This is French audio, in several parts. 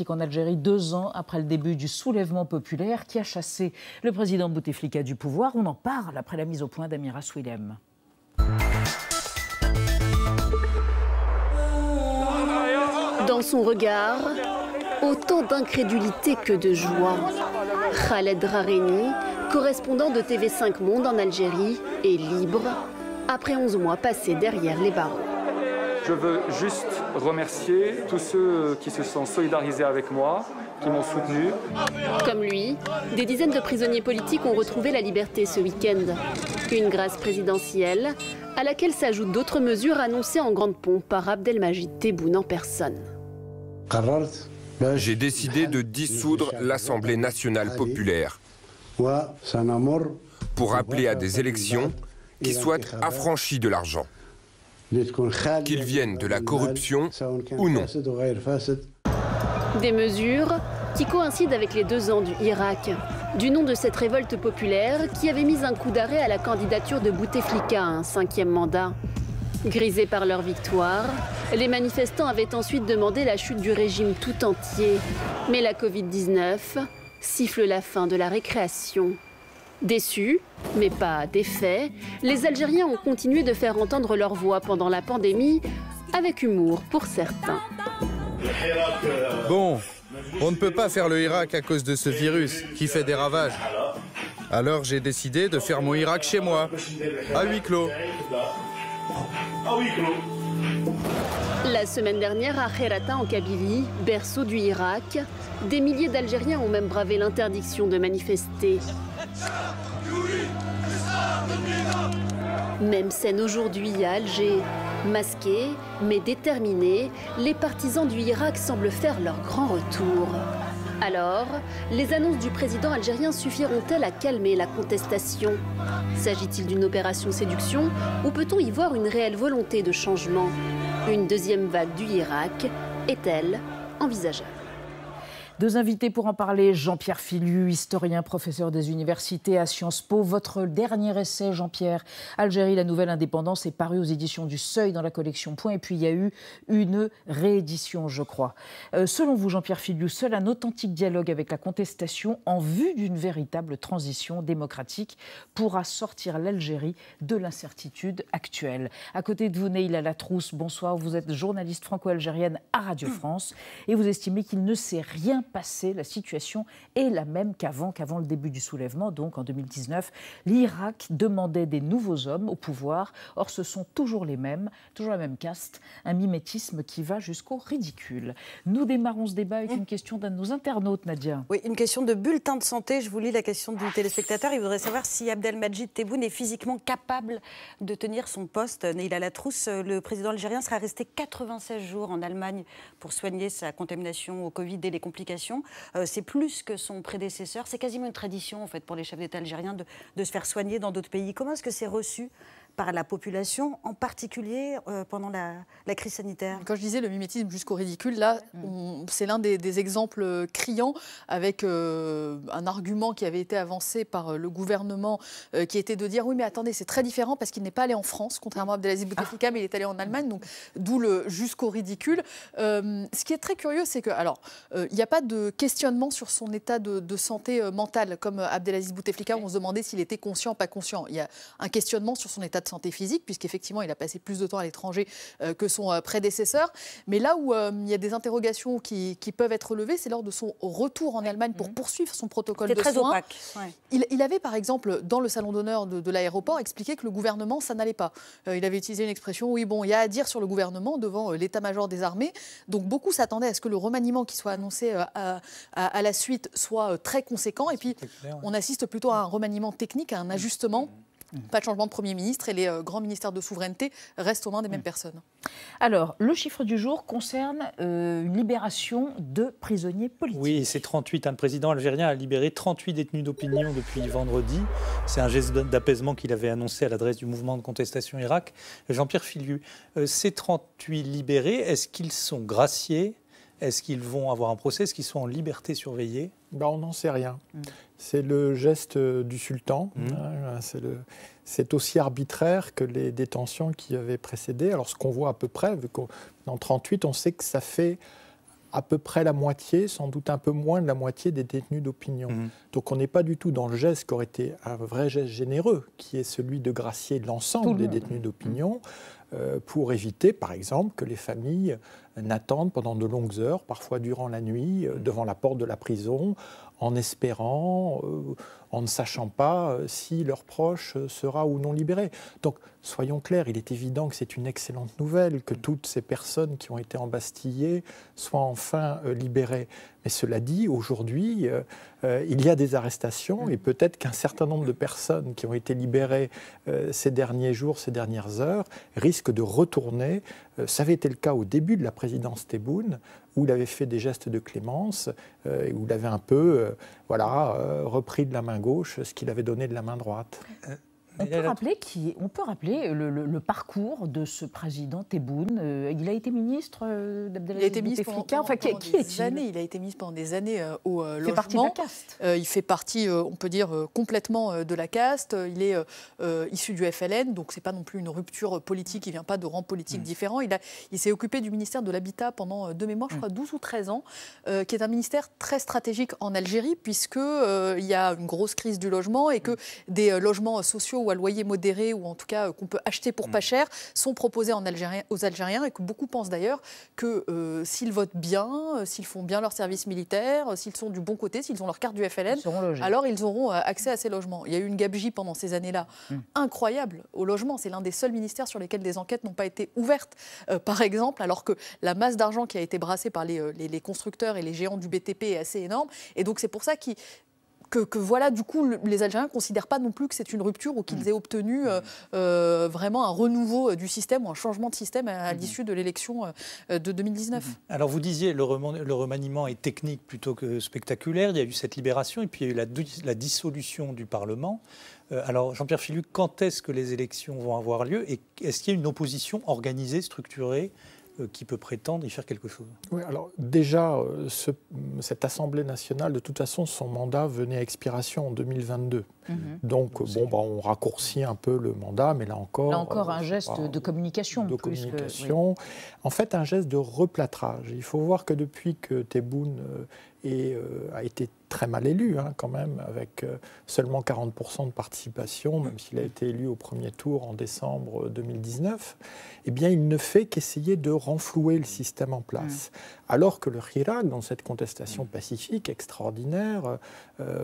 En Algérie, 2 ans après le début du soulèvement populaire qui a chassé le président Bouteflika du pouvoir. On en parle après la mise au point d'Amira Swilem. Dans son regard, autant d'incrédulité que de joie. Khaled Rareni, correspondant de TV5 Monde en Algérie, est libre après 11 mois passés derrière les barreaux. Je veux juste remercier tous ceux qui se sont solidarisés avec moi, qui m'ont soutenu. Comme lui, des dizaines de prisonniers politiques ont retrouvé la liberté ce week-end. Une grâce présidentielle à laquelle s'ajoutent d'autres mesures annoncées en grande pompe par Abdelmajid Tebboune en personne. J'ai décidé de dissoudre l'Assemblée nationale populaire pour appeler à des élections qui soient affranchies de l'argent, qu'ils viennent de la corruption ou non. Des mesures qui coïncident avec les 2 ans du Irak, du nom de cette révolte populaire qui avait mis un coup d'arrêt à la candidature de Bouteflika à un 5e mandat. Grisés par leur victoire, les manifestants avaient ensuite demandé la chute du régime tout entier. Mais la Covid-19 siffle la fin de la récréation. Déçus, mais pas défaits, les Algériens ont continué de faire entendre leur voix pendant la pandémie, avec humour pour certains. Bon, on ne peut pas faire le Irak à cause de ce virus qui fait des ravages. Alors j'ai décidé de faire mon Irak chez moi, à huis clos. La semaine dernière, à Kherata, en Kabylie, berceau du Irak, des milliers d'Algériens ont même bravé l'interdiction de manifester. Même scène aujourd'hui à Alger. Masqués, mais déterminés, les partisans du Irak semblent faire leur grand retour. Alors, les annonces du président algérien suffiront-elles à calmer la contestation? S'agit-il d'une opération séduction ou peut-on y voir une réelle volonté de changement? Une deuxième vague du Irak est-elle envisageable? 2 invités pour en parler. Jean-Pierre Filiu, historien, professeur des universités à Sciences Po. Votre dernier essai, Jean-Pierre, Algérie, la nouvelle indépendance, est paru aux éditions du Seuil dans la collection Point. Et puis il y a eu une réédition, je crois. Selon vous, Jean-Pierre Filiu, seul un authentique dialogue avec la contestation en vue d'une véritable transition démocratique pourra sortir l'Algérie de l'incertitude actuelle. À côté de vous, Neila Latrousse, bonsoir. Vous êtes journaliste franco-algérienne à Radio France et vous estimez qu'il ne s'est rien passé, la situation est la même qu'avant le début du soulèvement, donc en 2019. L'Irak demandait des nouveaux hommes au pouvoir, or ce sont toujours les mêmes, toujours la même caste, un mimétisme qui va jusqu'au ridicule. Nous démarrons ce débat avec une question d'un de nos internautes, Nadia. Oui, une question de bulletin de santé. Je vous lis la question du téléspectateur. Il voudrait savoir si Abdelmajid Tebboune est physiquement capable de tenir son poste. Neila Latrousse, le président algérien sera resté 96 jours en Allemagne pour soigner sa contamination au Covid et les complications. C'est plus que son prédécesseur. C'est quasiment une tradition en fait, pour les chefs d'État algériens de se faire soigner dans d'autres pays. Comment est-ce que c'est reçu par la population, en particulier pendant la crise sanitaire? Quand je disais le mimétisme jusqu'au ridicule, là, c'est l'un des exemples criants avec un argument qui avait été avancé par le gouvernement qui était de dire oui mais attendez, c'est très différent parce qu'il n'est pas allé en France, contrairement à Abdelaziz Bouteflika, mais il est allé en Allemagne, donc d'où le jusqu'au ridicule. Ce qui est très curieux, c'est que alors il n'y a pas de questionnement sur son état de santé mentale comme Abdelaziz Bouteflika où on se demandait s'il était conscient ou pas conscient. Il y a un questionnement sur son état de santé physique, puisqu'effectivement, il a passé plus de temps à l'étranger que son prédécesseur. Mais là où il y a des interrogations qui peuvent être levées, c'est lors de son retour en Allemagne pour poursuivre son protocole de soins. Très opaque. Ouais. Il avait, par exemple, dans le salon d'honneur de l'aéroport, expliqué que le gouvernement, ça n'allait pas. Il avait utilisé une expression, oui, bon, il y a à dire sur le gouvernement devant l'état-major des armées. Donc, beaucoup s'attendaient à ce que le remaniement qui soit annoncé à la suite soit très conséquent. Et puis, on assiste plutôt à un remaniement technique, à un ajustement. Pas de changement de Premier ministre et les grands ministères de souveraineté restent aux mains des mêmes personnes. Alors, le chiffre du jour concerne une libération de prisonniers politiques. Oui, c'est 38. Le président algérien a libéré 38 détenus d'opinion depuis vendredi. C'est un geste d'apaisement qu'il avait annoncé à l'adresse du mouvement de contestation Irak. Jean-Pierre Filiu, ces 38 libérés, est-ce qu'ils sont graciés ? Est-ce qu'ils vont avoir un procès? Est-ce qu'ils sont en liberté surveillée? On n'en sait rien. C'est le geste du sultan. C'est aussi arbitraire que les détentions qui avaient précédé. Alors, ce qu'on voit à peu près, vu qu'en 1938, on sait que ça fait à peu près la moitié, sans doute un peu moins de la moitié des détenus d'opinion. Donc on n'est pas du tout dans le geste qui aurait été un vrai geste généreux, qui est celui de gracier l'ensemble des détenus d'opinion, pour éviter, par exemple, que les familles n'attendent pendant de longues heures, parfois durant la nuit, devant la porte de la prison, en espérant, en ne sachant pas si leur proche sera ou non libéré. Donc, soyons clairs, il est évident que c'est une excellente nouvelle que toutes ces personnes qui ont été embastillées soient enfin libérées. Mais cela dit, aujourd'hui, il y a des arrestations et peut-être qu'un certain nombre de personnes qui ont été libérées ces derniers jours, ces dernières heures, risquent de retourner. Ça avait été le cas au début de la présidence Tebboune, où il avait fait des gestes de clémence, où il avait un peu repris de la main gauche ce qu'il avait donné de la main droite. On peut rappeler le parcours de ce président Tebboune. Il a été ministre d'Abdelaziz Bouteflika. Enfin, qui est-il ? Il a été ministre pendant des années au logement. Il fait partie de la caste. Il fait partie, on peut dire, complètement de la caste. Il est issu du FLN, donc c'est pas non plus une rupture politique. Il vient pas de rangs politiques différents. Il s'est occupé du ministère de l'Habitat pendant, de mémoire, je crois, 12 ou 13 ans, qui est un ministère très stratégique en Algérie, puisque il y a une grosse crise du logement et que des logements sociaux ou à loyer modéré, ou en tout cas qu'on peut acheter pour pas cher, sont proposés aux Algériens, et que beaucoup pensent d'ailleurs que s'ils votent bien, s'ils font bien leur service militaire, s'ils sont du bon côté, s'ils ont leur carte du FLN, alors ils auront accès à ces logements. Il y a eu une gabegie pendant ces années-là incroyable au logement. C'est l'un des seuls ministères sur lesquels des enquêtes n'ont pas été ouvertes, par exemple, alors que la masse d'argent qui a été brassée par les constructeurs et les géants du BTP est assez énorme. Et donc c'est pour ça que voilà, du coup, les Algériens ne considèrent pas non plus que c'est une rupture ou qu'ils aient obtenu vraiment un renouveau du système ou un changement de système à l'issue de l'élection de 2019. Alors vous disiez, le remaniement est technique plutôt que spectaculaire. Il y a eu cette libération et puis il y a eu la dissolution du Parlement. Alors Jean-Pierre Philu, quand est-ce que les élections vont avoir lieu et est-ce qu'il y a une opposition organisée, structurée qui peut prétendre y faire quelque chose? Oui, alors déjà, cette Assemblée nationale, de toute façon, son mandat venait à expiration en 2022. Donc, on raccourcit un peu le mandat, mais là encore un geste de communication. En fait, un geste de replâtrage. Il faut voir que depuis que Tebboune a été très mal élu, quand même, avec seulement 40% de participation, même s'il a été élu au premier tour en décembre 2019, eh bien, il ne fait qu'essayer de renflouer le système en place. Alors que le Hirak, dans cette contestation pacifique extraordinaire,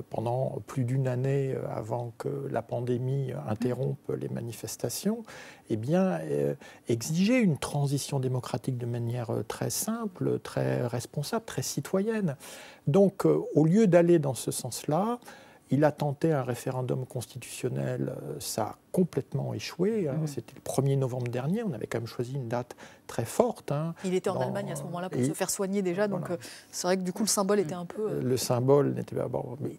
pendant plus d'une année avant que la pandémie interrompe les manifestations, eh bien, exigeait une transition démocratique de manière très simple, très responsable, très citoyenne. Donc, au lieu d'aller dans ce sens-là, il a tenté un référendum constitutionnel, ça a complètement échoué. C'était le 1er novembre dernier, on avait quand même choisi une date très forte. Il était en Allemagne à ce moment-là pour se faire soigner déjà, donc c'est vrai que du coup le symbole était un peu... Le symbole n'était pas... mais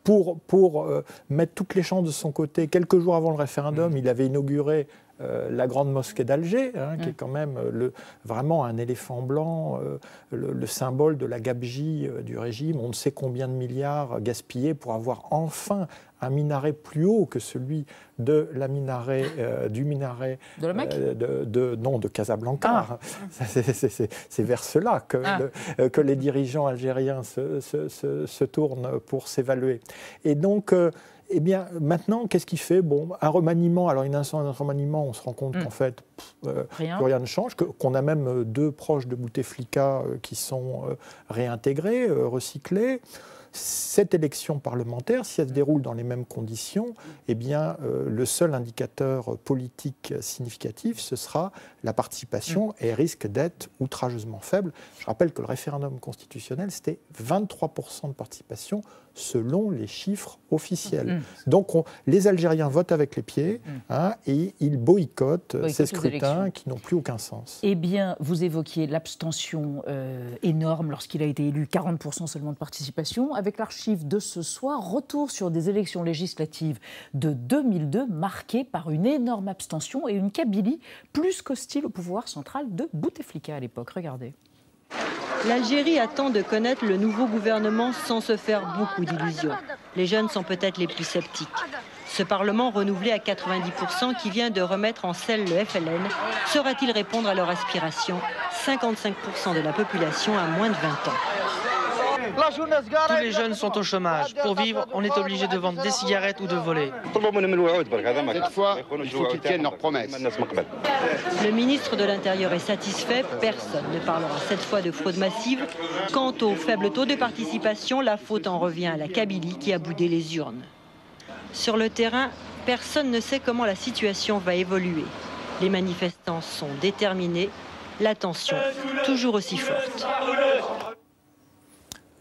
pour mettre toutes les chances de son côté, quelques jours avant le référendum, il avait inauguré la grande mosquée d'Alger, qui est quand même vraiment un éléphant blanc, le symbole de la gabegie du régime. On ne sait combien de milliards gaspillés pour avoir enfin un minaret plus haut que celui du minaret de la Mecque, de Casablanca. C'est vers cela que les dirigeants algériens se tournent pour s'évaluer. Et donc, eh bien, maintenant, qu'est-ce qu'il fait ? Un remaniement, alors une instance d'un remaniement, on se rend compte qu'en fait, rien ne change, qu'on a même deux proches de Bouteflika qui sont réintégrés, recyclés. Cette élection parlementaire, si elle se déroule dans les mêmes conditions, eh bien, le seul indicateur politique significatif, ce sera la participation, et elle risque d'être outrageusement faible. Je rappelle que le référendum constitutionnel, c'était 23% de participation selon les chiffres officiels. Donc, les Algériens votent avec les pieds et ils boycottent ces scrutins qui n'ont plus aucun sens. Eh bien, vous évoquiez l'abstention énorme lorsqu'il a été élu, 40% seulement de participation. Avec l'archive de ce soir, retour sur des élections législatives de 2002 marquées par une énorme abstention et une Kabylie plus qu'hostile au pouvoir central de Bouteflika à l'époque. Regardez. L'Algérie attend de connaître le nouveau gouvernement sans se faire beaucoup d'illusions. Les jeunes sont peut-être les plus sceptiques. Ce Parlement renouvelé à 90% qui vient de remettre en selle le FLN, saura-t-il répondre à leur aspiration? 55% de la population a moins de 20 ans. Tous les jeunes sont au chômage. Pour vivre, on est obligé de vendre des cigarettes ou de voler. Cette fois, il faut qu'ils tiennent leurs promesses. Le ministre de l'Intérieur est satisfait. Personne ne parlera cette fois de fraude massive. Quant au faible taux de participation, la faute en revient à la Kabylie qui a boudé les urnes. Sur le terrain, personne ne sait comment la situation va évoluer. Les manifestants sont déterminés. La tension toujours aussi forte.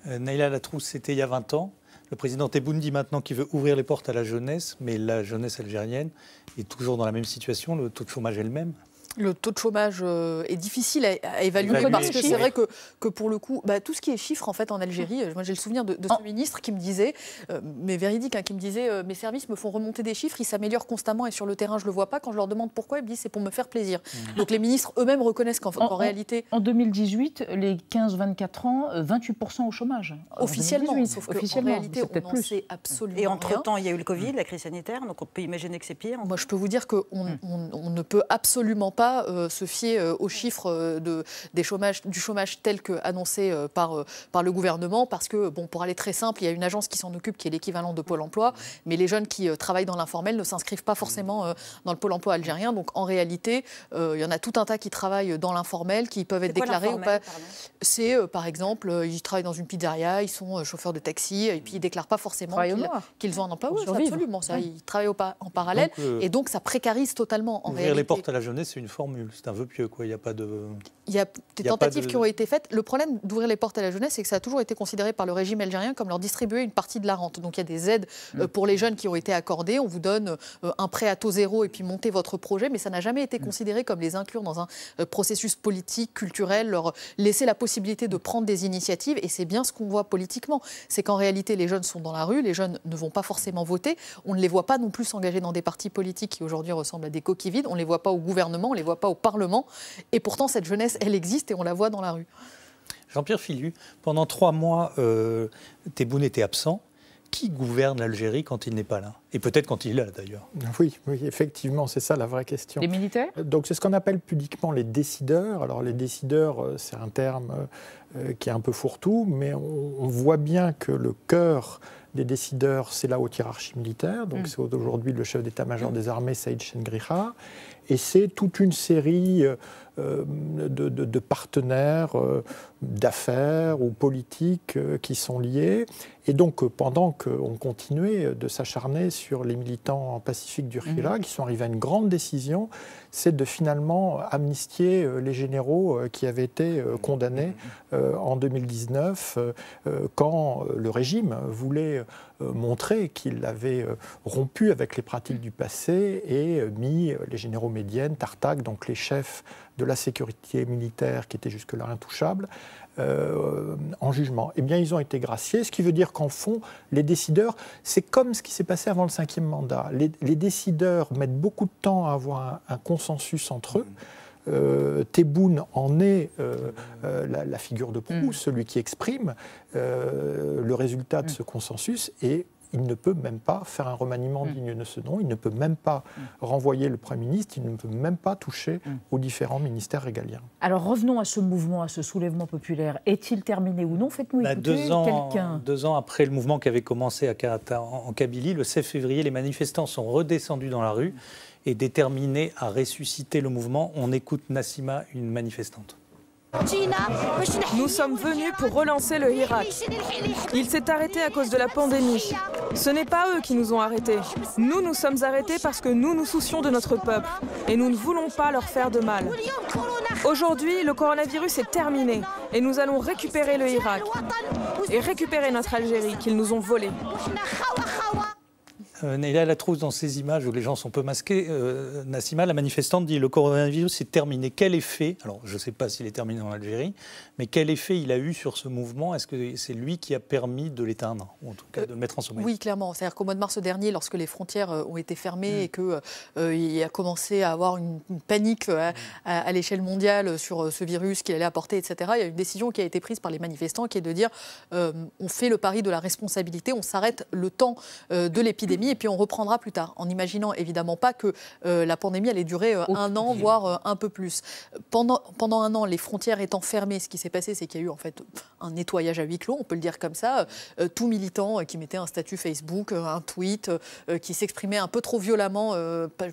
Naïla Latrousse, c'était il y a 20 ans. Le président Tebboune dit maintenant qu'il veut ouvrir les portes à la jeunesse, mais la jeunesse algérienne est toujours dans la même situation, le taux de chômage est le même. Le taux de chômage est difficile à évaluer parce que c'est vrai que pour le coup, tout ce qui est chiffres en fait en Algérie, moi j'ai le souvenir de ce ministre qui me disait, mais véridique, qui me disait mes services me font remonter des chiffres, ils s'améliorent constamment et sur le terrain je le vois pas. Quand je leur demande pourquoi, ils me disent c'est pour me faire plaisir. Donc les ministres eux-mêmes reconnaissent qu'en réalité... En 2018, les 15-24 ans, 28% au chômage. Officiellement, sauf qu'en réalité on n'en sait absolument rien. Et entre-temps, il y a eu le Covid, la crise sanitaire, donc on peut imaginer que c'est pire. Moi je peux vous dire qu'on ne peut absolument pas se fier aux chiffres du chômage tel qu'annoncé par le gouvernement, parce que, pour aller très simple, il y a une agence qui s'en occupe, qui est l'équivalent de Pôle emploi, mais les jeunes qui travaillent dans l'informel ne s'inscrivent pas forcément dans le Pôle emploi algérien. Donc en réalité, il y en a tout un tas qui travaillent dans l'informel, qui peuvent être déclarés ou pas. C'est, par exemple, ils travaillent dans une pizzeria, ils sont chauffeurs de taxi, et puis ils ne déclarent pas forcément qu'ils ont un emploi. Oui, absolument, ça, ils travaillent en parallèle, et donc ça précarise totalement. En réalité, les portes à la jeunesse, c'est une formule. C'est un vœu pieux, quoi. Il n'y a pas de... Il y a des tentatives qui ont été faites. Le problème d'ouvrir les portes à la jeunesse, c'est que ça a toujours été considéré par le régime algérien comme leur distribuer une partie de la rente. Donc il y a des aides pour les jeunes qui ont été accordées. On vous donne un prêt à taux zéro et puis montez votre projet, mais ça n'a jamais été considéré comme les inclure dans un processus politique, culturel, leur laisser la possibilité de prendre des initiatives. Et c'est bien ce qu'on voit politiquement. C'est qu'en réalité, les jeunes sont dans la rue, les jeunes ne vont pas forcément voter. On ne les voit pas non plus s'engager dans des partis politiques qui aujourd'hui ressemblent à des coquilles vides. On ne les voit pas au gouvernement, on ne les voit pas au Parlement. Et pourtant, cette jeunesse, elle existe et on la voit dans la rue. Jean-Pierre Fillu, pendant 3 mois, Tebboune était absent. Qui gouverne l'Algérie quand il n'est pas là? Et peut-être quand il est là, d'ailleurs. Oui, effectivement, c'est ça la vraie question. Les militaires? Donc c'est ce qu'on appelle pudiquement les décideurs. Alors les décideurs, c'est un terme qui est un peu fourre-tout, mais on voit bien que le cœur des décideurs, c'est la haute hiérarchie militaire. Donc c'est aujourd'hui le chef d'état-major des armées, Saïd Chengriha. Et c'est toute une série de partenaires d'affaires ou politiques qui sont liés. Et donc, pendant qu'on continuait de s'acharner sur les militants pacifiques du Hirak, qui sont arrivés à une grande décision, c'est de finalement amnistier les généraux qui avaient été condamnés en 2019, quand le régime voulait montrer qu'il avait rompu avec les pratiques du passé et mis les généraux médiennes, Tartak, donc les chefs de la sécurité militaire qui étaient jusque-là intouchables, en jugement. Eh bien, ils ont été graciés, ce qui veut dire qu'en fond, les décideurs, c'est comme ce qui s'est passé avant le 5e mandat. Les décideurs mettent beaucoup de temps à avoir un consensus entre eux. Tebboune en est la figure de proue, celui qui exprime le résultat de ce consensus, et il ne peut même pas faire un remaniement digne de ce nom, il ne peut même pas renvoyer le Premier ministre, il ne peut même pas toucher aux différents ministères régaliens. Alors revenons à ce mouvement, à ce soulèvement populaire. Est-il terminé ou non? Faites-nous écouter quelqu'un. 2 ans après le mouvement qui avait commencé en Kabylie, le 16 février, les manifestants sont redescendus dans la rue et déterminés à ressusciter le mouvement. On écoute Nassima, une manifestante. Nous sommes venus pour relancer le Hirak. Il s'est arrêté à cause de la pandémie. Ce n'est pas eux qui nous ont arrêtés. Nous sommes arrêtés parce que nous nous soucions de notre peuple et nous ne voulons pas leur faire de mal. Aujourd'hui, le coronavirus est terminé et nous allons récupérer le Hirak et récupérer notre Algérie qu'ils nous ont volée. Naïla Latrousse, dans ces images où les gens sont peu masqués, Nassima, la manifestante, dit le coronavirus est terminé. Quel effet, alors je ne sais pas s'il est terminé en Algérie, mais quel effet il a eu sur ce mouvement? Est-ce que c'est lui qui a permis de l'éteindre, ou en tout cas de le mettre en sommeil? Oui, clairement. C'est-à-dire qu'au mois de mars dernier, lorsque les frontières ont été fermées et qu'il a commencé à avoir une panique à l'échelle mondiale sur ce virus qu'il allait apporter, etc., il y a une décision qui a été prise par les manifestants qui est de dire on fait le pari de la responsabilité, on s'arrête le temps de l'épidémie. pandémie et puis on reprendra plus tard, en n'imaginant évidemment pas que la pandémie allait durer un an, voire un peu plus. Pendant un an, les frontières étant fermées, ce qui s'est passé, c'est qu'il y a eu en fait un nettoyage à huis clos, on peut le dire comme ça. Tout militant qui mettait un statut Facebook, un tweet, qui s'exprimait un peu trop violemment,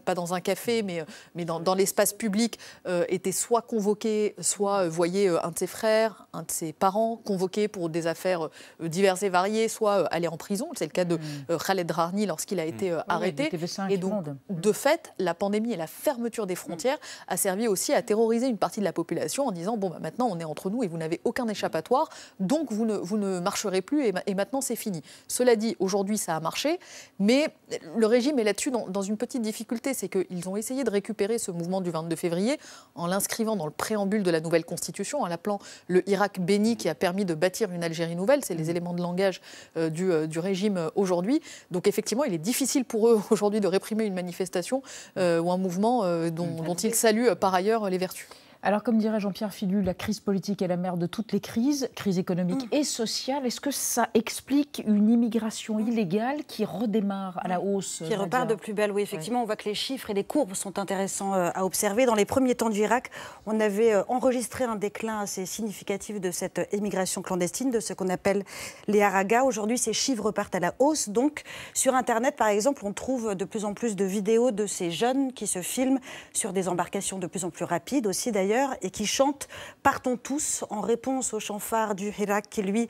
pas dans un café, mais dans l'espace public, était soit convoqué, soit voyait un de ses frères, un de ses parents convoqué pour des affaires diverses et variées, soit aller en prison. C'est le cas de Khaled Drarni lorsqu'il a été arrêté. Et donc, de fait, la pandémie et la fermeture des frontières a servi aussi à terroriser une partie de la population en disant bon, bah, maintenant on est entre nous et vous n'avez aucun échappatoire, donc vous ne marcherez plus et maintenant c'est fini. Cela dit, aujourd'hui ça a marché, mais le régime est là-dessus dans une petite difficulté, c'est qu'ils ont essayé de récupérer ce mouvement du 22 février en l'inscrivant dans le préambule de la nouvelle constitution, en l'appelant le Irak béni qui a permis de bâtir une Algérie nouvelle. C'est les éléments de langage du régime aujourd'hui. Donc effectivement, il est difficile pour eux aujourd'hui de réprimer une manifestation ou un mouvement dont ils saluent par ailleurs les vertus. Alors, comme dirait Jean-Pierre Filu, la crise politique est la mère de toutes les crises, crise économique et sociale. Est-ce que ça explique une immigration illégale qui redémarre à la hausse? Qui repart de plus belle, oui. Effectivement, on voit que les chiffres et les courbes sont intéressants à observer. Dans les premiers temps du Irak, on avait enregistré un déclin assez significatif de cette immigration clandestine, de ce qu'on appelle les haragas. Aujourd'hui, ces chiffres repartent à la hausse. Donc, sur Internet, par exemple, on trouve de plus en plus de vidéos de ces jeunes qui se filment sur des embarcations de plus en plus rapides aussi, d'ailleurs, et qui chantent « Partons tous » en réponse au chant phare du Hirak qui, lui,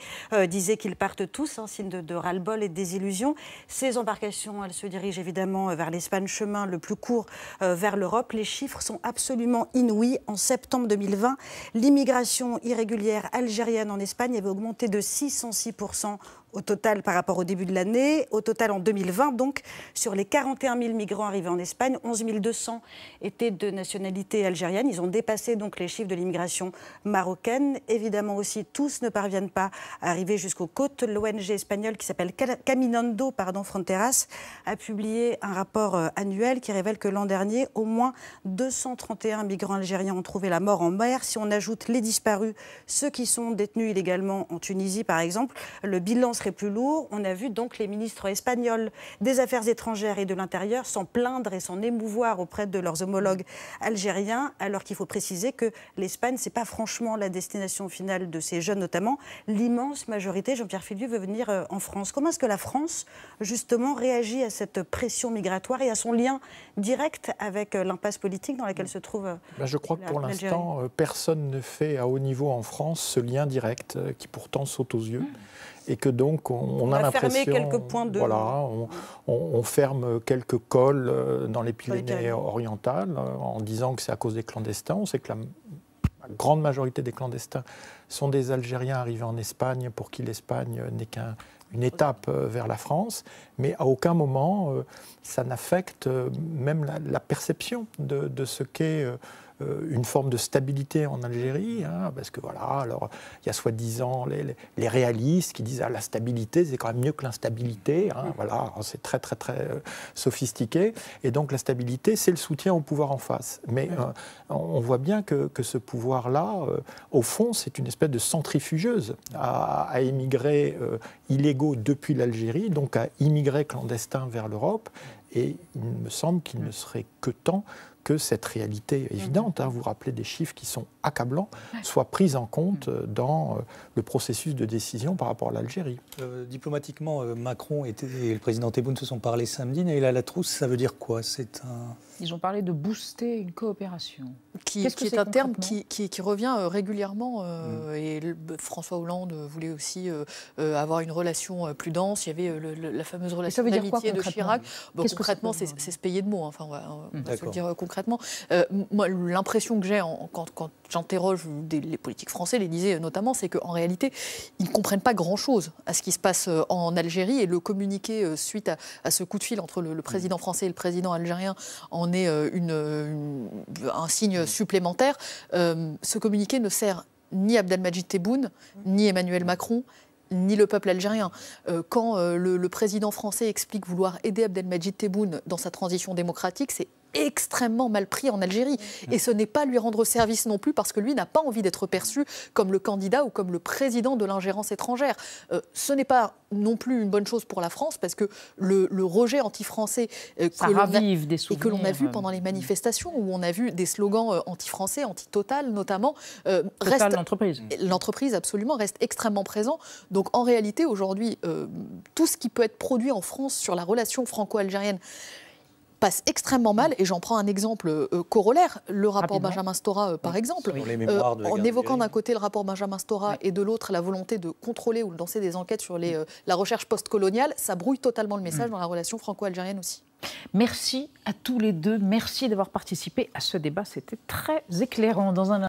disait qu'ils partent tous, un signe de ras-le-bol et de désillusion. Ces embarcations, elles se dirigent évidemment vers l'Espagne, chemin le plus court vers l'Europe. Les chiffres sont absolument inouïs. En septembre 2020, l'immigration irrégulière algérienne en Espagne avait augmenté de 606% au total par rapport au début de l'année. Au total, en 2020, donc, sur les 41 000 migrants arrivés en Espagne, 11 200 étaient de nationalité algérienne. Ils ont dépassé donc les chiffres de l'immigration marocaine. Évidemment aussi, tous ne parviennent pas à arriver jusqu'aux côtes. L'ONG espagnole qui s'appelle Caminando Fronteras a publié un rapport annuel qui révèle que l'an dernier, au moins 231 migrants algériens ont trouvé la mort en mer. Si on ajoute les disparus, ceux qui sont détenus illégalement en Tunisie, par exemple, le bilan serait plus lourd. On a vu donc les ministres espagnols des Affaires étrangères et de l'Intérieur s'en plaindre et s'en émouvoir auprès de leurs homologues algériens, alors qu'il faut préciser que l'Espagne, c'est pas franchement la destination finale de ces jeunes, notamment. L'immense majorité, Jean-Pierre Filu, veut venir en France. Comment est-ce que la France, justement, réagit à cette pression migratoire et à son lien direct avec l'impasse politique dans laquelle se trouve Je crois que pour l'instant, personne ne fait à haut niveau en France ce lien direct qui pourtant saute aux yeux. Et que donc on a l'impression, quelques points de... voilà, on ferme quelques cols dans les Pyrénées orientales en disant que c'est à cause des clandestins. On sait que la grande majorité des clandestins sont des Algériens arrivés en Espagne pour qui l'Espagne n'est qu'une étape vers la France, mais à aucun moment ça n'affecte même la perception de ce qu'est une forme de stabilité en Algérie, parce que voilà, alors il y a soi-disant les réalistes qui disent la stabilité c'est quand même mieux que l'instabilité, voilà, c'est très très très sophistiqué, et donc la stabilité c'est le soutien au pouvoir en face. Mais on voit bien que ce pouvoir-là, au fond, c'est une espèce de centrifugeuse à émigrer illégaux depuis l'Algérie, donc à immigrer clandestins vers l'Europe, et il me semble qu'il ne serait que temps que cette réalité évidente, vous rappelez des chiffres qui sont accablants, soit prise en compte dans le processus de décision par rapport à l'Algérie. Diplomatiquement, Macron et le président Tebboune se sont parlé samedi. Naïla Latrousse, ça veut dire quoi? Ils ont parlé de booster une coopération. Qui est un terme qui revient régulièrement. Et François Hollande voulait aussi avoir une relation plus dense. Il y avait la fameuse relation d'amitié de Chirac. Concrètement, c'est se payer de mots. Enfin, on va se le dire concrètement. Moi, l'impression que j'ai quand j'interroge les politiques français, l'Élysée notamment, c'est qu'en réalité, ils ne comprennent pas grand-chose à ce qui se passe en Algérie. Et le communiqué suite à ce coup de fil entre le président français et le président algérien en est un signe supplémentaire. Ce communiqué ne sert ni Abdelmadjid Tebboune, ni Emmanuel Macron, ni le peuple algérien. Quand le président français explique vouloir aider Abdelmadjid Tebboune dans sa transition démocratique, c'est extrêmement mal pris en Algérie. Et ce n'est pas lui rendre service non plus, parce que lui n'a pas envie d'être perçu comme le candidat ou comme le président de l'ingérence étrangère. Ce n'est pas non plus une bonne chose pour la France, parce que le rejet anti-français que l'on a vu pendant les manifestations, où on a vu des slogans anti-français, anti-Total notamment, l'entreprise absolument reste extrêmement présent. Donc en réalité, aujourd'hui, tout ce qui peut être produit en France sur la relation franco-algérienne passe extrêmement mal, et j'en prends un exemple corollaire, le rapport Benjamin Stora par exemple, en évoquant d'un côté le rapport Benjamin Stora et de l'autre la volonté de contrôler ou de lancer des enquêtes sur la recherche post-coloniale, ça brouille totalement le message dans la relation franco-algérienne aussi. Merci à tous les deux, merci d'avoir participé à ce débat, c'était très éclairant. Dans un